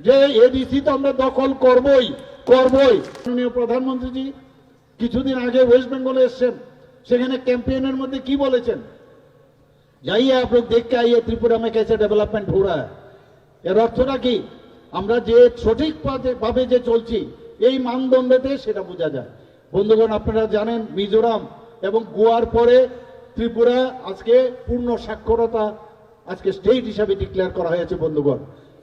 যে এডিসি তো আমরা দখল করবই করবই। মাননীয় প্রধানমন্ত্রীজি কিছুদিন আগে ওয়েস্ট বেঙ্গলে এসছেন, সেখানে ক্যাম্পেইনের মধ্যে কি বলেছেন, जाइए आप लोग देख के आइए त्रिपुरा में कैसे डेवलपमेंट हो रहा है। এর অর্থটা কি, আমরা যে সঠিক ভাবে যে চলছি এই মানদণ্ডতে সেটা বোঝা যায়। বন্ধুগণ, আপনারা জানেন মিজোরাম এবং গোয়ার পরে ত্রিপুরা আজকে পূর্ণ সাক্ষরতা আজকে স্টেট হিসাবে ডিক্লেয়ার করা হয়েছে বন্ধুগণ।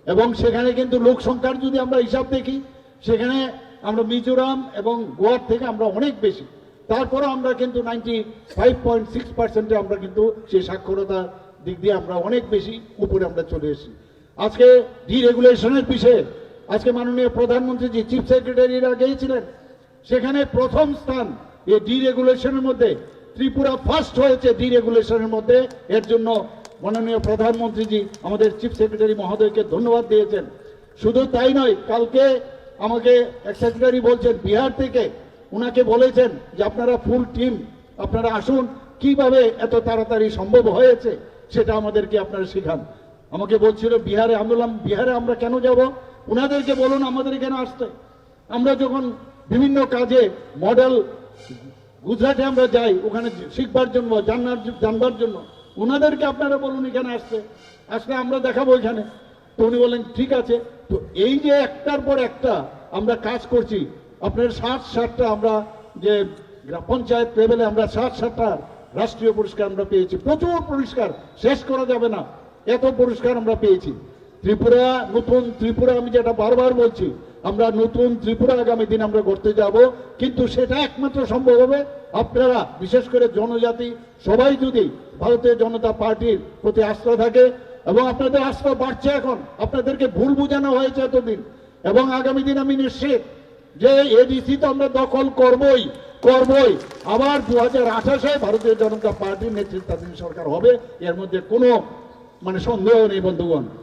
এবং সেখানে কিন্তু লোক সংখ্যার যদি আমরা হিসাব দেখি, সেখানে আমরা মিজোরাম এবং গোয়ার থেকে আমরা অনেক বেশি। তারপরে আমরা কিন্তু 95.6% আমরা কিন্তু সেই সাক্ষরতার দিক দিয়ে আমরা অনেক বেশি উপরে আমরা চলে এসেছি। আজকে ডিরেগুলেশনের বিষয়ে আজকে মাননীয় প্রধানমন্ত্রী চিফ সেক্রেটারিরা গিয়েছিলেন, সেখানে প্রথম স্থান এই ডিরেগুলেশনের মধ্যে ত্রিপুরা ফার্স্ট হয়েছে ডিরেগুলেশনের মধ্যে। এর জন্য মাননীয় প্রধানমন্ত্রীজি আমাদের চিফ সেক্রেটারি মহোদয়কে ধন্যবাদ দিয়েছেন। শুধু তাই নয়, কালকে আমাকে এক সেক্রেটারি বলছেন বিহার থেকে, উনাকে বলেছেন যে আপনারা ফুল টিম আপনারা আসুন, কিভাবে এত তাড়াতাড়ি সম্ভব হয়েছে সেটা আমাদেরকে আপনারা শেখান। আমাকে বলছিল বিহারে, আমি বললাম বিহারে আমরা কেন যাব, উনাদেরকে বলুন আমাদের এখানে আসতে। আমরা যখন বিভিন্ন কাজে মডেল গুজরাটে আমরা যাই ওখানে শিখবার জন্য জানবার জন্য, ওনাদেরকে আপনারা বলুন এখানে আসলে আমরা দেখাবো এখানে। তো উনি বললেন ঠিক আছে। তো এই যে একটার পর একটা আমরা কাজ করছি, আপনার 60-60টা আমরা যে পঞ্চায়েত লেভেলে আমরা 60-60টা রাষ্ট্রীয় পুরস্কার আমরা পেয়েছি, প্রচুর পুরস্কার, শেষ করা যাবে না, এত পুরস্কার আমরা পেয়েছি। ত্রিপুরা, নতুন ত্রিপুরা, আমি যেটা বারবার বলছি, আমরা নতুন ত্রিপুরা আগামী দিন আমরা করতে যাব, কিন্তু সেটা একমাত্র সম্ভব হবে আপনারা, বিশেষ করে জনজাতি সবাই যদি ভারতীয় জনতা পার্টির প্রতি আস্থা থাকে, এবং আপনাদের আস্থা বাড়ছে এখন, আপনাদেরকে ভুল বোঝানো হয়েছে এতদিন, এবং আগামী দিন আমি নিশ্চিত যে এডিসি তো আমরা দখল করবই করবই। আবার 2028-এ ভারতীয় জনতা পার্টির নেতৃত্বাধীন সরকার হবে, এর মধ্যে কোনো সন্দেহ নেই বন্ধুগণ।